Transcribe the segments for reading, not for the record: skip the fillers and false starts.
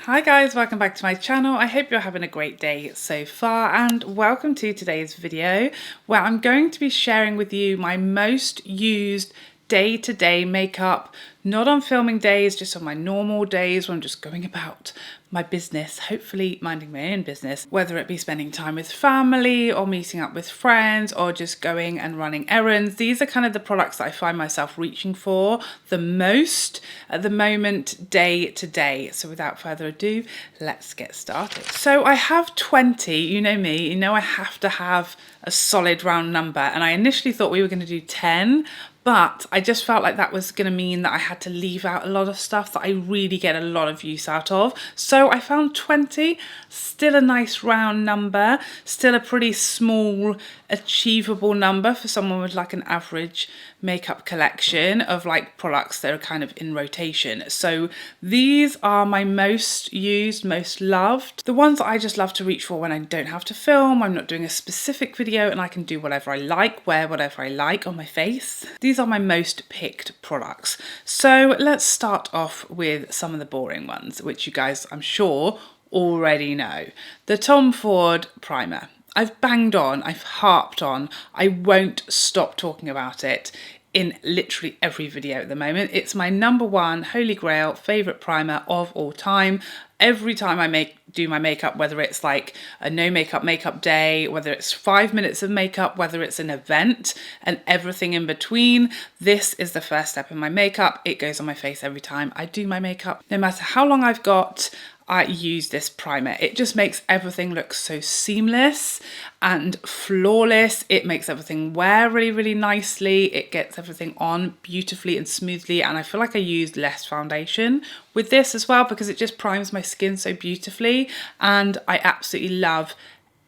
Hi guys, welcome back to my channel. I hope you're having a great day so far, and welcome to today's video where I'm going to be sharing with you my most used day-to-day makeup, not on filming days, just on my normal days when I'm just going about my business, hopefully minding my own business, whether it be spending time with family or meeting up with friends or just going and running errands. These are kind of the products that I find myself reaching for the most at the moment, day to day. So without further ado, let's get started. So I have 20, you know me, you know I have to have a solid round number, and I initially thought we were going to do 10, but I just felt like that was going to mean that I had to leave out a lot of stuff that I really get a lot of use out of. So I found 20, still a nice round number, still a pretty small, achievable number for someone with like an average makeup collection of like products that are kind of in rotation. So these are my most used, most loved, the ones that I just love to reach for when I don't have to film, I'm not doing a specific video, and I can do whatever I like, wear whatever I like on my face. These are my most picked products. So let's start off with some of the boring ones, which you guys, I'm sure, already know. The Tom Ford primer. I've banged on, I've harped on, I won't stop talking about it in literally every video at the moment. It's my number one holy grail favourite primer of all time. Every time I do my makeup, whether it's like a no makeup day, whether it's 5 minutes of makeup, whether it's an event and everything in between, this is the first step in my makeup. It goes on my face every time I do my makeup. No matter how long I've got, I use this primer. It just makes everything look so seamless and flawless. It makes everything wear really, really nicely. It gets everything on beautifully and smoothly. And I feel like I used less foundation with this as well because it just primes my skin so beautifully. And I absolutely love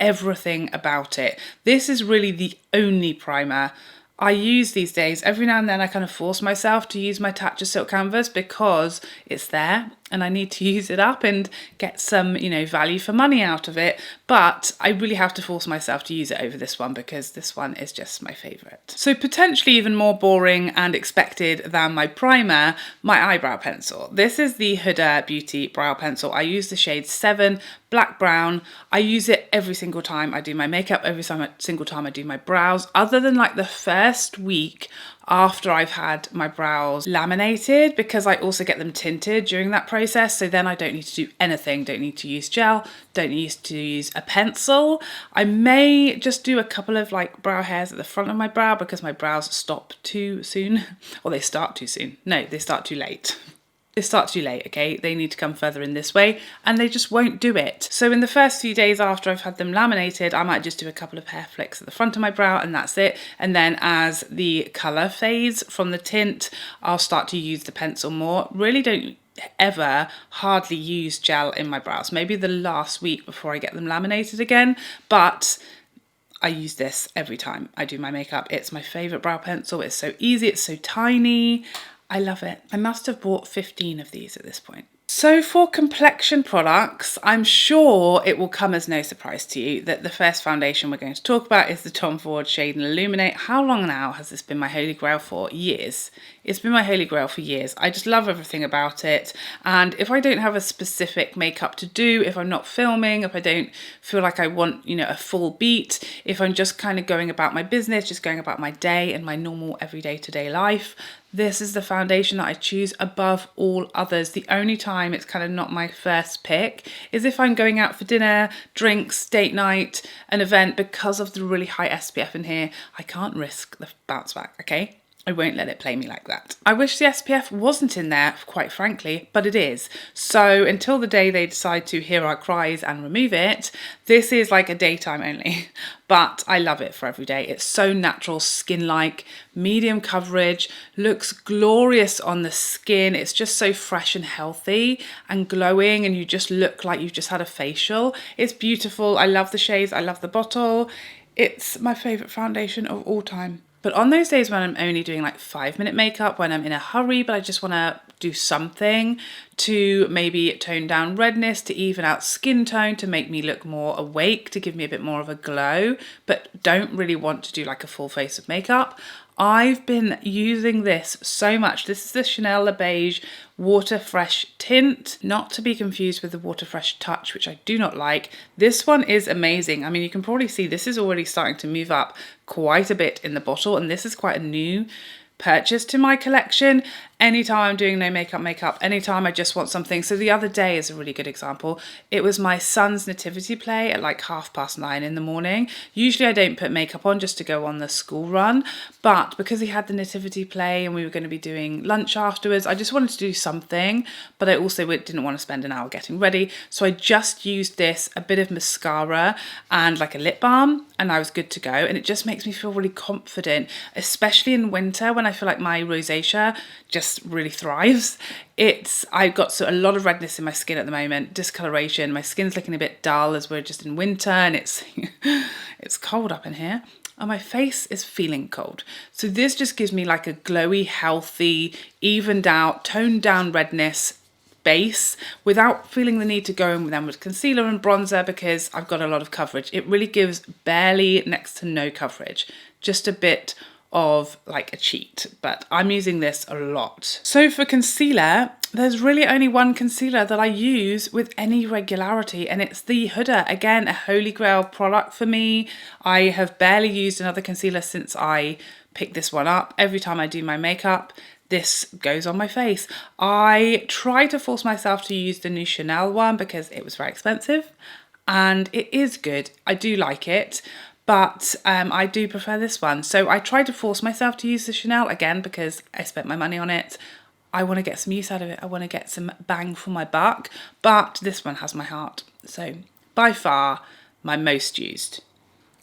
everything about it. This is really the only primer I use these days. Every now and then I kind of force myself to use my Tatcha Silk Canvas because it's there and I need to use it up and get some, you know, value for money out of it. But I really have to force myself to use it over this one because this one is just my favourite. So potentially even more boring and expected than my primer, my eyebrow pencil. This is the Huda Beauty Brow Pencil. I use the shade 7 Black Brown. I use it every single time I do my makeup, every single time I do my brows, other than like the first week after I've had my brows laminated, because I also get them tinted during that process. So then I don't need to do anything, don't need to use gel, don't need to use a pencil. I may just do a couple of like brow hairs at the front of my brow because my brows stop too soon, or they start too soon. No, they start too late. They start too late, okay? They need to come further in this way and they just won't do it. So in the first few days after I've had them laminated, I might just do a couple of hair flicks at the front of my brow and that's it. And then as the colour fades from the tint, I'll start to use the pencil more. Really don't ever hardly use gel in my brows. Maybe the last week before I get them laminated again, but I use this every time I do my makeup. It's my favourite brow pencil. It's so easy, it's so tiny. I love it. I must have bought 15 of these at this point. So for complexion products, I'm sure it will come as no surprise to you that the first foundation we're going to talk about is the Tom Ford shade in Illuminate. How long now has this been my holy grail for? Years. It's been my holy grail for years. I just love everything about it. And if I don't have a specific makeup to do, if I'm not filming, if I don't feel like I want, you know, a full beat, if I'm just kind of going about my business, just going about my day and my normal everyday to day life, this is the foundation that I choose above all others. The only time it's kind of not my first pick is if I'm going out for dinner, drinks, date night, an event. Because of the really high SPF in here, I can't risk the bounce back, okay? I won't let it play me like that. I wish the SPF wasn't in there, quite frankly, but it is. So until the day they decide to hear our cries and remove it, this is like a daytime only. But I love it for every day. It's so natural, skin-like, medium coverage, looks glorious on the skin. It's just so fresh and healthy and glowing, and you just look like you've just had a facial. It's beautiful. I love the shades. I love the bottle. It's my favourite foundation of all time. But on those days when I'm only doing like 5-minute makeup, when I'm in a hurry, but I just want to do something to maybe tone down redness, to even out skin tone, to make me look more awake, to give me a bit more of a glow, but don't really want to do like a full face of makeup, I've been using this so much. This is the Chanel Le Beige Water Fresh Tint, not to be confused with the Water Fresh Touch, which I do not like. This one is amazing. I mean, you can probably see this is already starting to move up quite a bit in the bottle, and this is quite a new purchase to my collection. Anytime I'm doing no makeup, anytime I just want something. So the other day is a really good example. It was my son's nativity play at like 9:30 in the morning. Usually I don't put makeup on just to go on the school run, but because he had the nativity play and we were going to be doing lunch afterwards, I just wanted to do something, but I also didn't want to spend an hour getting ready. So I just used this, a bit of mascara and like a lip balm, and I was good to go. And it just makes me feel really confident, especially in winter when I feel like my rosacea just really thrives. I've got a lot of redness in my skin at the moment, discoloration. My skin's looking a bit dull as we're just in winter, and it's cold up in here. And my face is feeling cold. So this just gives me like a glowy, healthy, evened out, toned down redness base without feeling the need to go in then with concealer and bronzer because I've got a lot of coverage. It really gives barely next to no coverage, just a bit of like a cheat, but I'm using this a lot. So for concealer, there's really only one concealer that I use with any regularity, and it's the Huda. Again, a holy grail product for me. I have barely used another concealer since I picked this one up. Every time I do my makeup, this goes on my face. I try to force myself to use the new Chanel one because it was very expensive, and it is good. I do like it, but I do prefer this one. So I try to force myself to use the Chanel again because I spent my money on it. I want to get some use out of it. I want to get some bang for my buck, but this one has my heart. So by far my most used.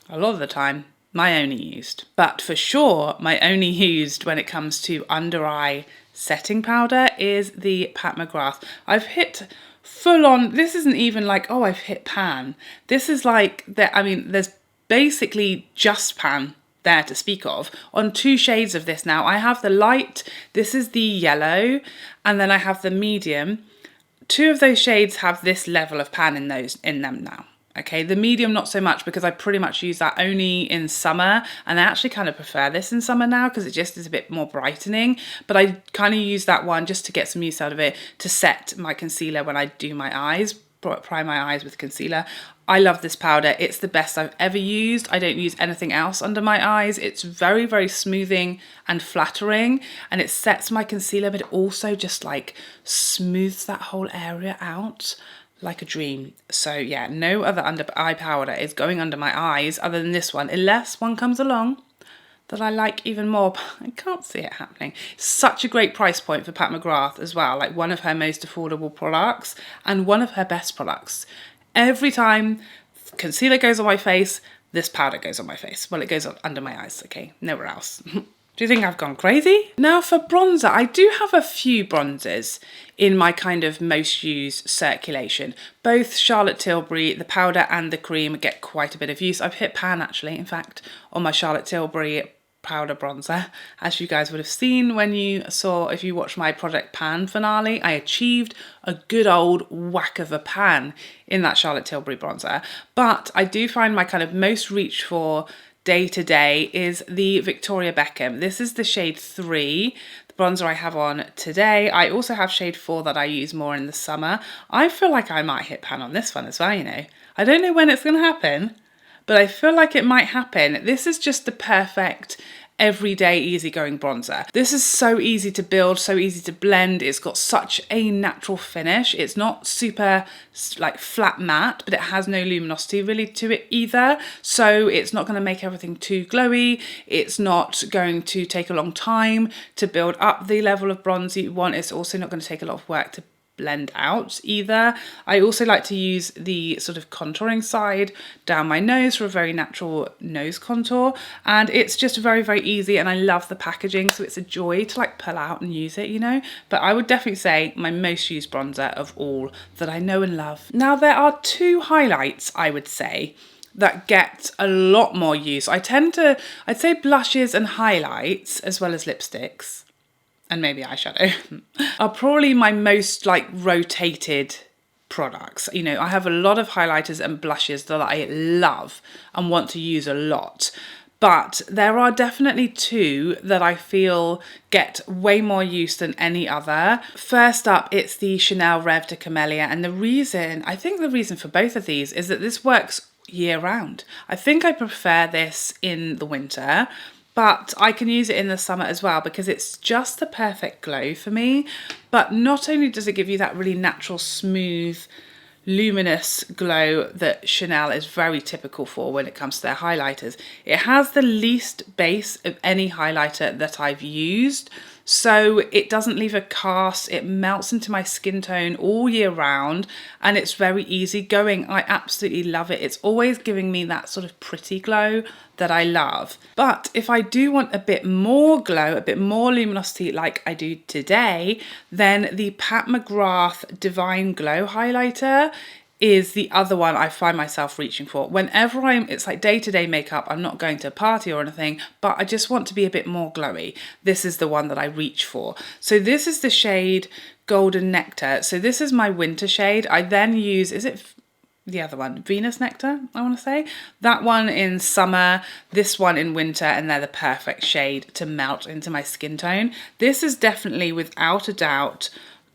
A lot of the time, my only used. But for sure, my only used when it comes to under eye setting powder is the Pat McGrath. I've hit full on, this isn't even like, oh, I've hit pan. This is like, there's basically just pan there to speak of on 2 shades of this now. I have the light, this is the yellow, and then I have the medium. 2 of those shades have this level of pan in them now. Okay, the medium not so much because I pretty much use that only in summer, and I actually kind of prefer this in summer now because it just is a bit more brightening, but I kind of use that one just to get some use out of it to set my concealer when I do my eyes, prime my eyes with concealer. I love this powder. It's the best I've ever used. I don't use anything else under my eyes. It's very, very smoothing and flattering, and it sets my concealer, but it also just like smooths that whole area out like a dream. So yeah, no other under eye powder is going under my eyes other than this one, unless one comes along that I like even more. I can't see it happening. Such a great price point for Pat McGrath as well, like one of her most affordable products and one of her best products. Every time concealer goes on my face, this powder goes on my face. Well, it goes on under my eyes, okay, nowhere else. Do you think I've gone crazy? Now for bronzer, I do have a few bronzers in my kind of most used circulation. Both Charlotte Tilbury, the powder and the cream, get quite a bit of use. I've hit pan actually, in fact, on my Charlotte Tilbury powder bronzer. As you guys would have seen when you saw, if you watched my Project Pan finale, I achieved a good old whack of a pan in that Charlotte Tilbury bronzer. But I do find my kind of most reach for day to day is the Victoria Beckham. This is the shade 3, the bronzer I have on today. I also have shade 4 that I use more in the summer. I feel like I might hit pan on this one as well, you know. I don't know when it's going to happen, but I feel like it might happen. This is just the perfect everyday easygoing bronzer. This is so easy to build, so easy to blend. It's got such a natural finish. It's not super like flat matte, but it has no luminosity really to it either. So it's not going to make everything too glowy. It's not going to take a long time to build up the level of bronze you want. It's also not going to take a lot of work to blend out either. I also like to use the sort of contouring side down my nose for a very natural nose contour, and it's just very, very easy, and I love the packaging, so it's a joy to like pull out and use it, you know. But I would definitely say my most used bronzer of all that I know and love. Now there are 2 highlights I would say that get a lot more use. I'd say blushes and highlights as well as lipsticks and maybe eyeshadow are probably my most like rotated products. You know, I have a lot of highlighters and blushes that I love and want to use a lot. but there are definitely two that I feel get way more use than any other. First up, it's the Chanel Reve De Camelia, and I think the reason for both of these is that this works year round. I think I prefer this in the winter, but I can use it in the summer as well because it's just the perfect glow for me. But not only does it give you that really natural, smooth, luminous glow that Chanel is very typical for when it comes to their highlighters, it has the least base of any highlighter that I've used. So it doesn't leave a cast, it melts into my skin tone all year round, and it's very easy going. I absolutely love it. It's always giving me that sort of pretty glow that I love. But if I do want a bit more glow, a bit more luminosity like I do today, then the Pat McGrath Divine Glow highlighter is the other one I find myself reaching for. Whenever it's like day-to-day makeup, I'm not going to a party or anything, but I just want to be a bit more glowy. This is the one that I reach for. So this is the shade Golden Nectar. So this is my winter shade. I then use, is it the other one? Venus Nectar, I want to say. That one in summer, this one in winter, and they're the perfect shade to melt into my skin tone. This is definitely, without a doubt,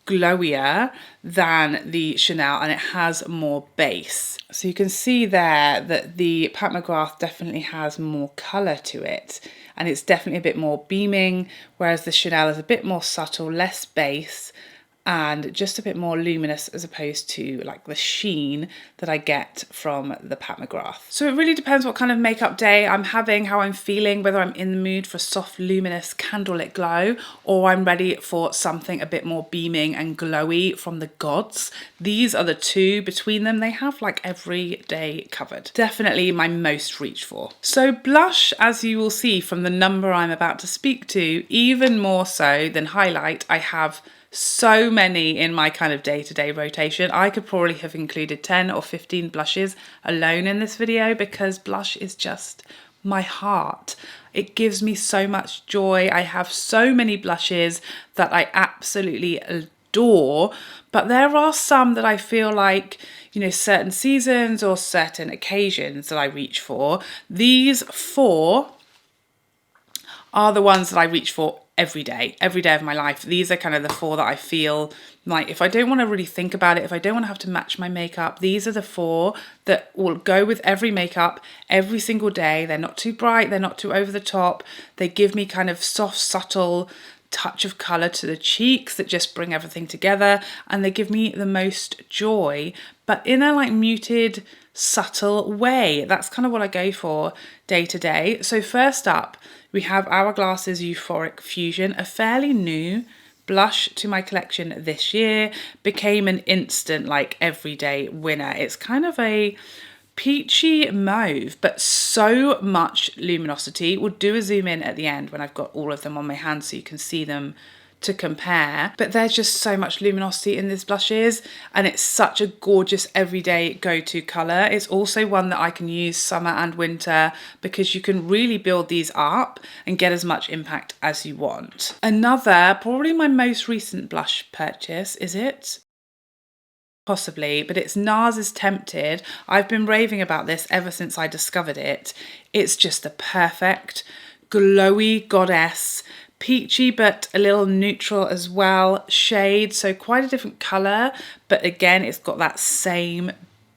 glowier than the Chanel, and it has more base. So you can see there that the Pat McGrath definitely has more colour to it, and it's definitely a bit more beaming, whereas the Chanel is a bit more subtle, less base, and just a bit more luminous as opposed to like the sheen that I get from the Pat McGrath. So it really depends what kind of makeup day I'm having, how I'm feeling, whether I'm in the mood for soft, luminous, candlelit glow, or I'm ready for something a bit more beaming and glowy from the gods. These are the two. Between them, they have like every day covered. Definitely my most reach for. So blush, as you will see from the number I'm about to speak to, even more so than highlight, I have so many in my kind of day-to-day rotation. I could probably have included 10 or 15 blushes alone in this video because blush is just my heart. It gives me so much joy. I have so many blushes that I absolutely adore, but there are some that I feel like, you know, certain seasons or certain occasions that I reach for. These four are the ones that I reach for every day of my life. These are kind of the four that I feel like if I don't want to really think about it, if I don't want to have to match my makeup, these are the four that will go with every makeup every single day. They're not too bright, they're not too over the top. They give me kind of soft, subtle touch of colour to the cheeks that just bring everything together, and they give me the most joy, but in a like muted, subtle way. That's kind of what I go for day to day. So first up, we have Hourglass's Euphoric Fusion, a fairly new blush to my collection this year, became an instant like everyday winner. It's kind of a peachy mauve, but so much luminosity. We'll do a zoom in at the end when I've got all of them on my hand so you can see them to compare, but there's just so much luminosity in these blushes, and it's such a gorgeous everyday go-to color. It's also one that I can use summer and winter because you can really build these up and get as much impact as you want. Another, probably my most recent blush purchase, is it? Possibly, but it's Nars' Tempted. I've been raving about this ever since I discovered it. It's just the perfect glowy goddess, peachy but a little neutral as well shade, so quite a different colour, but again it's got that same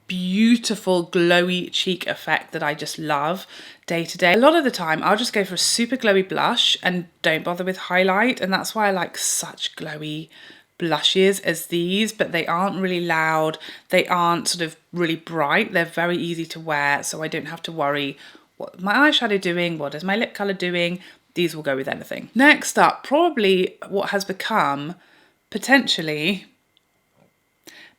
beautiful glowy cheek effect that I just love day to day. A lot of the time I'll just go for a super glowy blush and don't bother with highlight, and that's why I like such glowy blushes as these, but they aren't really loud, they aren't sort of really bright, they're very easy to wear, so I don't have to worry what my eyeshadow doing, what is my lip colour doing. These will go with anything. Next up, probably what has become potentially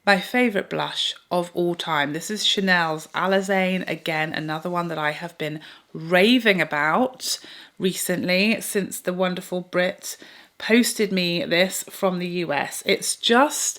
my favourite blush of all time. This is Chanel's Alezane. Again, another one that I have been raving about recently since the wonderful Brit posted me this from the US. It's just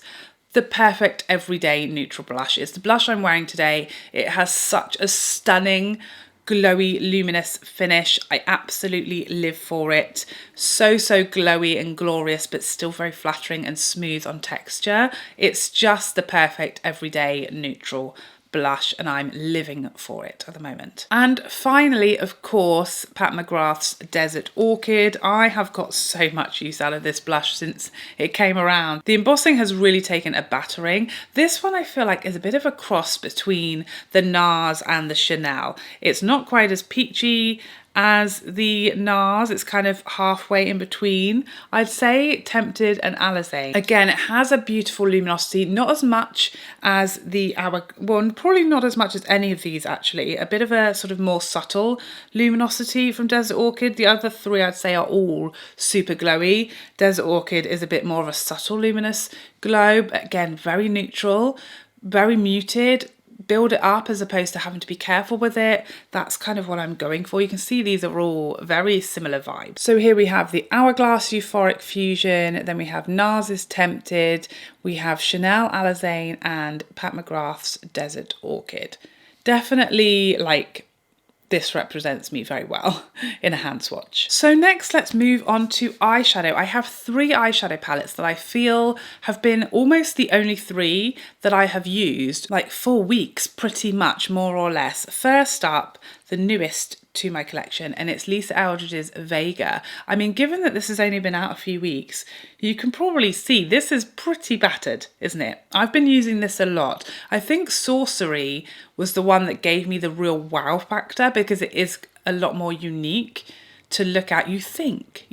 the perfect everyday neutral blush. It's the blush I'm wearing today. It has such a stunning glowy, luminous finish. I absolutely live for it. So glowy and glorious, but still very flattering and smooth on texture. It's just the perfect everyday neutral blush, and I'm living for it at the moment. And finally, of course, Pat McGrath's Desert Orchid. I have got so much use out of this blush since it came around. The embossing has really taken a battering. This one I feel like is a bit of a cross between the Nars and the Chanel. It's not quite as peachy as the Nars, it's kind of halfway in between. I'd say Tempted and Alezane. Again, it has a beautiful luminosity, not as much as the one, probably not as much as any of these actually. A bit of a sort of more subtle luminosity from Desert Orchid. The other three I'd say are all super glowy. Desert Orchid is a bit more of a subtle luminous glow, but again, very neutral, very muted. Build it up as opposed to having to be careful with it. That's kind of what I'm going for. You can see these are all very similar vibes. So here we have the Hourglass Euphoric Fusion, then we have Nars's Tempted, we have Chanel Alezane, and Pat McGrath's Desert Orchid. Definitely like this represents me very well in a hand swatch. So next let's move on to eyeshadow. I have 3 eyeshadow palettes that I feel have been almost the only 3 that I have used like for weeks, pretty much, more or less. First up, the newest to my collection, and it's Lisa Eldridge's Vega. I mean, given that this has only been out a few weeks, you can probably see this is pretty battered, isn't it? I've been using this a lot. I think Sorcery was the one that gave me the real wow factor because it is a lot more unique to look at. You think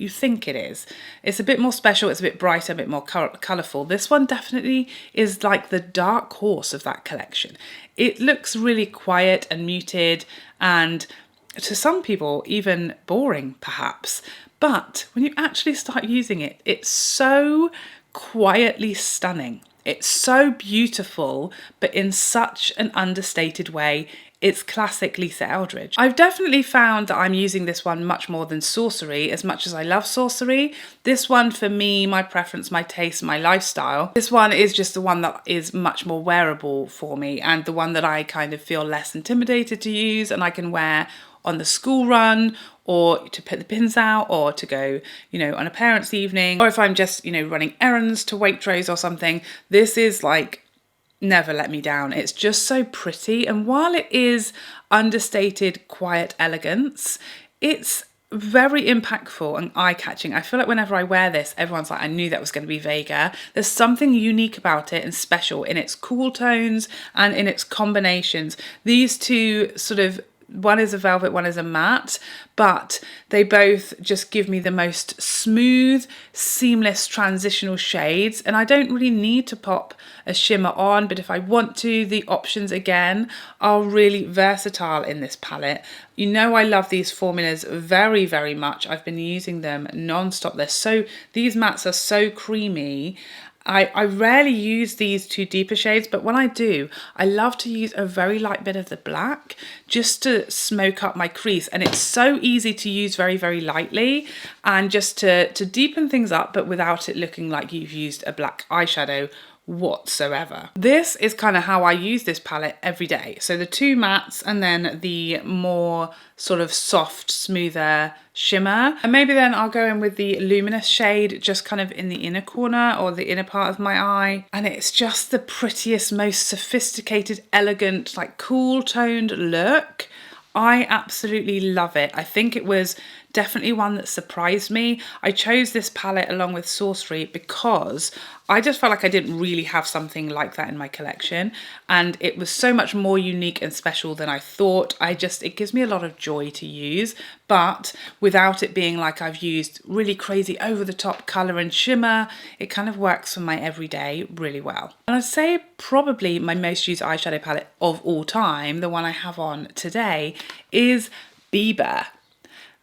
it is. It's a bit more special, it's a bit brighter, a bit more colourful. This one definitely is like the dark horse of that collection. It looks really quiet and muted, and to some people even boring perhaps, but when you actually start using it, it's so quietly stunning. It's so beautiful, but in such an understated way. It's classic Lisa Eldridge. I've definitely found that I'm using this one much more than Sorcery. As much as I love Sorcery, this one for me, my preference, my taste, my lifestyle, this one is just the one that is much more wearable for me, and the one that I kind of feel less intimidated to use, and I can wear on the school run, or to put the pins out, or to go, you know, on a parents' evening, or if I'm just, you know, running errands to Waitrose or something. This is like never let me down. It's just so pretty, and while it is understated quiet elegance, it's very impactful and eye-catching. I feel like whenever I wear this, everyone's like, I knew that was going to be Vega. There's something unique about it and special in its cool tones and in its combinations. These two sort of, one is a velvet, one is a matte, but they both just give me the most smooth, seamless transitional shades, and I don't really need to pop a shimmer on, but if I want to, the options again are really versatile in this palette. You know I love these formulas very, very much. I've been using them non-stop. These mattes are so creamy. I rarely use these two deeper shades, but when I do, I love to use a very light bit of the black just to smoke up my crease. And it's so easy to use very, very lightly and just to deepen things up, but without it looking like you've used a black eyeshadow whatsoever. This is kind of how I use this palette every day. So the two mattes and then the more sort of soft, smoother shimmer. And maybe then I'll go in with the luminous shade just kind of in the inner corner or the inner part of my eye. And it's just the prettiest, most sophisticated, elegant, like cool toned look. I absolutely love it. I think it was definitely one that surprised me. I chose this palette along with Sorcery because I just felt like I didn't really have something like that in my collection, and it was so much more unique and special than I thought. It gives me a lot of joy to use, but without it being like I've used really crazy over the top colour and shimmer. It kind of works for my everyday really well. And I'd say probably my most used eyeshadow palette of all time, the one I have on today, is Biba.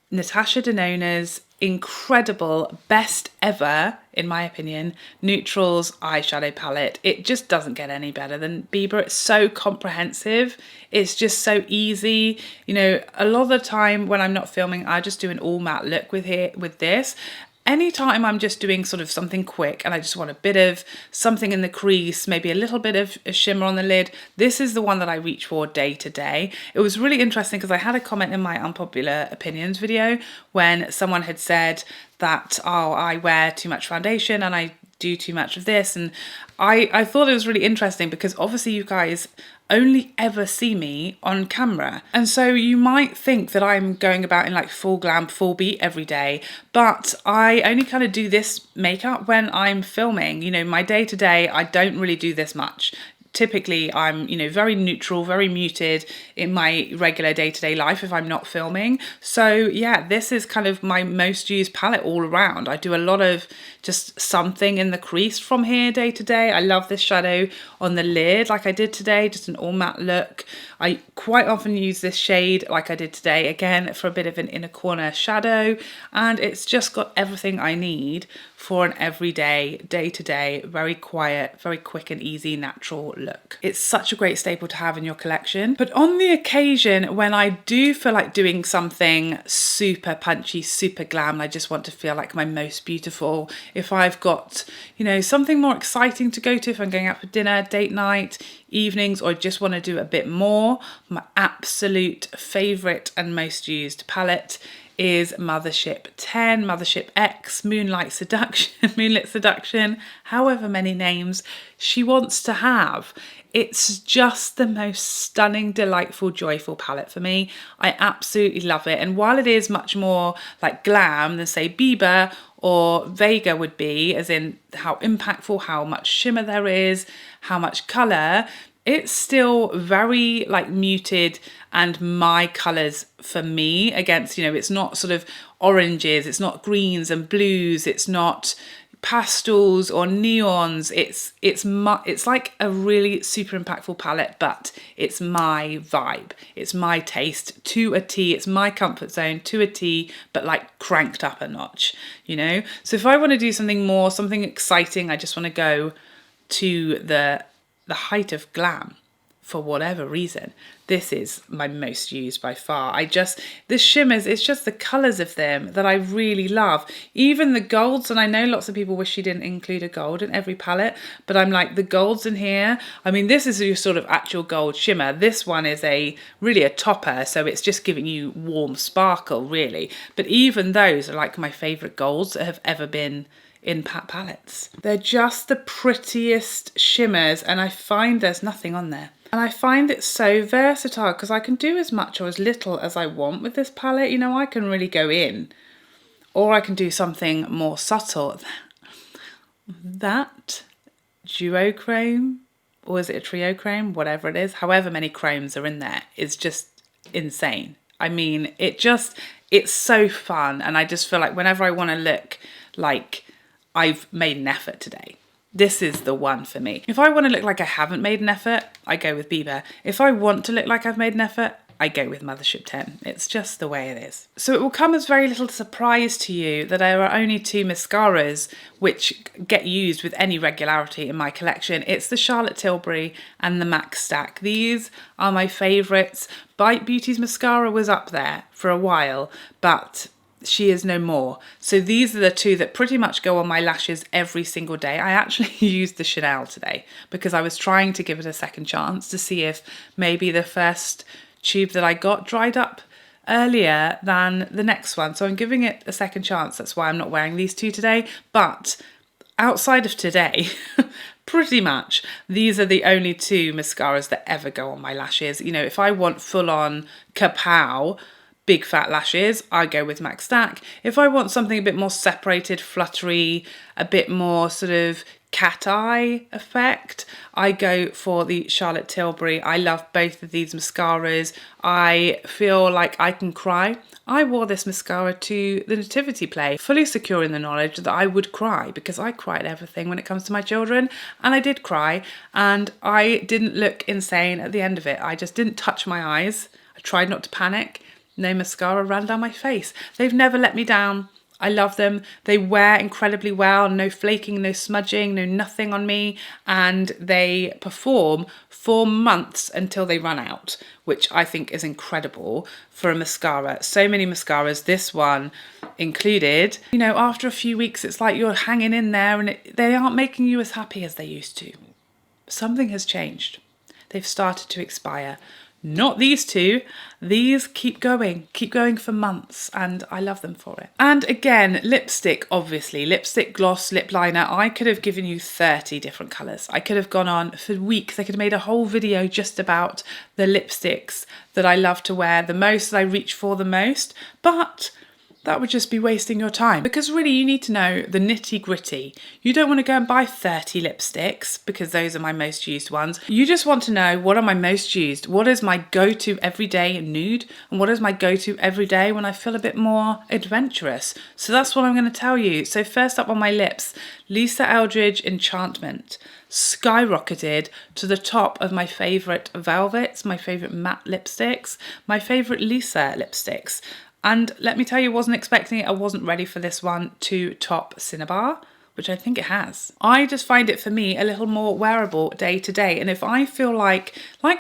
Natasha Denona's incredible, best ever, in my opinion, neutrals eyeshadow palette. It just doesn't get any better than Biba. It's so comprehensive. It's just so easy. You know, a lot of the time when I'm not filming, I just do an all matte look with this. Anytime I'm just doing sort of something quick and I just want a bit of something in the crease, maybe a little bit of a shimmer on the lid, this is the one that I reach for day to day. It was really interesting because I had a comment in my unpopular opinions video when someone had said that, oh, I wear too much foundation and I do too much of this. And I thought it was really interesting because obviously you guys only ever see me on camera. And so you might think that I'm going about in like full glam, full beat every day, but I only kind of do this makeup when I'm filming. You know, my day to day, I don't really do this much. Typically I'm, you know, very neutral, very muted in my regular day-to-day life if I'm not filming. So yeah, this is kind of my most used palette all around. I do a lot of just something in the crease from here day to day. I love this shadow on the lid like I did today, just an all matte look. I quite often use this shade like I did today, again for a bit of an inner corner shadow, and it's just got everything I need for an everyday, day-to-day, very quiet, very quick and easy, natural look. It's such a great staple to have in your collection. But on the occasion when I do feel like doing something super punchy, super glam, I just want to feel like my most beautiful, if I've got, you know, something more exciting to go to, if I'm going out for dinner, date night, evenings, or just want to do a bit more, my absolute favourite and most used palette is Mothership 10, Mothership X, Moonlight Seduction, however many names she wants to have. It's just the most stunning, delightful, joyful palette for me. I absolutely love it. And while it is much more like glam than say Biba or Vega would be, as in how impactful, how much shimmer there is, how much colour, it's still very like muted and my colours for me against, you know, it's not sort of oranges, it's not greens and blues, it's not pastels or neons, it's like a really super impactful palette, but it's my vibe, it's my taste to a T, it's my comfort zone to a T, but like cranked up a notch, you know. So if I want to do something more, something exciting, I just want to go to the height of glam for whatever reason, this is my most used by far. The shimmers, it's just the colours of them that I really love. Even the golds, and I know lots of people wish she didn't include a gold in every palette, but I'm like, the golds in here, I mean, this is your sort of actual gold shimmer. This one is really a topper, so it's just giving you warm sparkle, really. But even those are like my favourite golds that have ever been in palettes. They're just the prettiest shimmers, and I find there's nothing on there. And I find it so versatile because I can do as much or as little as I want with this palette. You know, I can really go in, or I can do something more subtle. That duochrome, or is it a triochrome? Whatever it is, however many chromes are in there, is just insane. I mean, it's so fun, and I just feel like whenever I want to look like I've made an effort today, this is the one for me. If I want to look like I haven't made an effort, I go with Biba. If I want to look like I've made an effort, I go with Mothership 10. It's just the way it is. So it will come as very little surprise to you that there are only two mascaras which get used with any regularity in my collection. It's the Charlotte Tilbury and the MAC Stack. These are my favourites. Bite Beauty's mascara was up there for a while, but she is no more. So these are the two that pretty much go on my lashes every single day. I actually used the Chanel today because I was trying to give it a second chance to see if maybe the first tube that I got dried up earlier than the next one. So I'm giving it a second chance. That's why I'm not wearing these two today. But outside of today, pretty much these are the only two mascaras that ever go on my lashes. You know, if I want full on kapow, big fat lashes, I go with MAC Stack. If I want something a bit more separated, fluttery, a bit more sort of cat eye effect, I go for the Charlotte Tilbury. I love both of these mascaras. I feel like I can cry. I wore this mascara to the nativity play, fully secure in the knowledge that I would cry, because I cry at everything when it comes to my children, and I did cry, and I didn't look insane at the end of it. I just didn't touch my eyes. I tried not to panic. No mascara ran down my face. They've never let me down. I love them. They wear incredibly well. No flaking, no smudging, no nothing on me. And they perform for months until they run out, which I think is incredible for a mascara. So many mascaras, this one included, you know, after a few weeks, it's like you're hanging in there and they aren't making you as happy as they used to. Something has changed. They've started to expire. not these two. These keep going for months, and I love them for it. And again, lipstick, obviously, lipstick, gloss, lip liner. I could have given you 30 different colours. I could have gone on for weeks. I could have made a whole video just about the lipsticks that I love to wear the most, that I reach for the most, but that would just be wasting your time, because really you need to know the nitty gritty. You don't want to go and buy 30 lipsticks because those are my most used ones. You just want to know, what are my most used? What is my go-to everyday nude? And what is my go-to everyday when I feel a bit more adventurous? So that's what I'm going to tell you. So first up on my lips, Lisa Eldridge Enchantment skyrocketed to the top of my favourite velvets, my favourite matte lipsticks, my favourite Lisa lipsticks. And let me tell you, I wasn't expecting it. I wasn't ready for this one to top Cinnabar, which I think it has. I just find it, for me, a little more wearable day to day. And if I feel like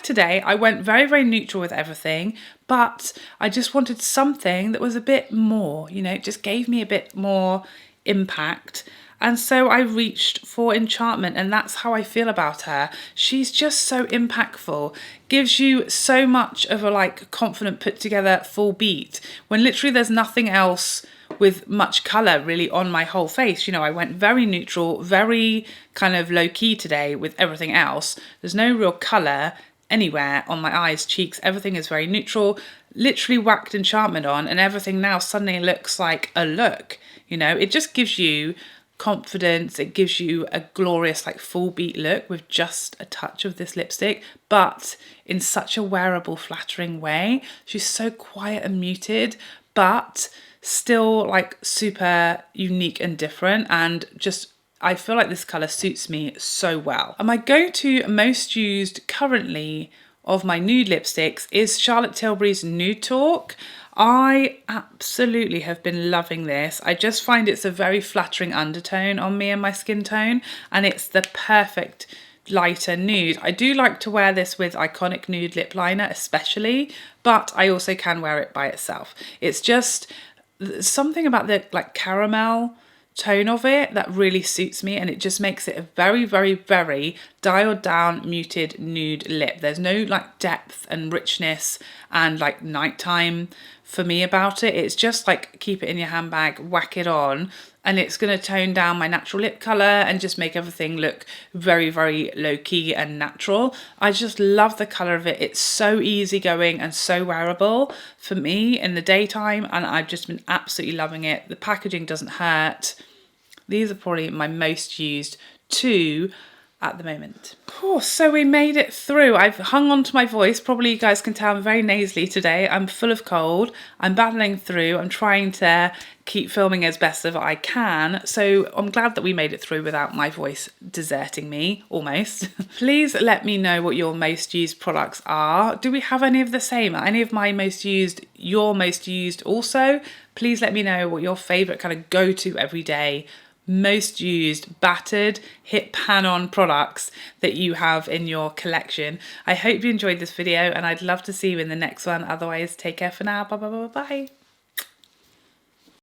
today, I went very, very neutral with everything, but I just wanted something that was a bit more, you know, it just gave me a bit more impact. And so I reached for Enchantment, and that's how I feel about her. She's just so impactful, gives you so much of a like confident, put together full beat when literally there's nothing else with much colour really on my whole face. You know, I went very neutral, very kind of low key today with everything else. There's no real colour anywhere on my eyes, cheeks, everything is very neutral. Literally whacked Enchantment on and everything now suddenly looks like a look. You know, it just gives you confidence, it gives you a glorious like full beat look with just a touch of this lipstick, but in such a wearable, flattering way. She's so quiet and muted, but still like super unique and different, and just I feel like this colour suits me so well. And my go-to most used currently of my nude lipsticks is Charlotte Tilbury's Nude Talk. I absolutely have been loving this. I just find it's a very flattering undertone on me and my skin tone, and it's the perfect lighter nude. I do like to wear this with Iconic Nude lip liner especially, but I also can wear it by itself. It's just something about the like caramel tone of it that really suits me, and it just makes it a very, very, very dialed down, muted nude lip. There's no like depth and richness and like nighttime for me about it. It's just like keep it in your handbag, whack it on, and it's going to tone down my natural lip colour and just make everything look very, very low-key and natural. I just love the colour of it. It's so easygoing and so wearable for me in the daytime, and I've just been absolutely loving it. The packaging doesn't hurt. These are probably my most used two at the moment. Oh, so we made it through. I've hung on to my voice. Probably you guys can tell I'm very nasally today. I'm full of cold. I'm battling through. I'm trying to keep filming as best as I can. So I'm glad that we made it through without my voice deserting me, almost. Please let me know what your most used products are. Do we have any of the same? Are any of my most used your most used also? Please let me know what your favourite kind of go-to everyday most used battered hit pan on products that you have in your collection. I hope you enjoyed this video, and I'd love to see you in the next one. Otherwise, take care for now. Bye bye bye bye.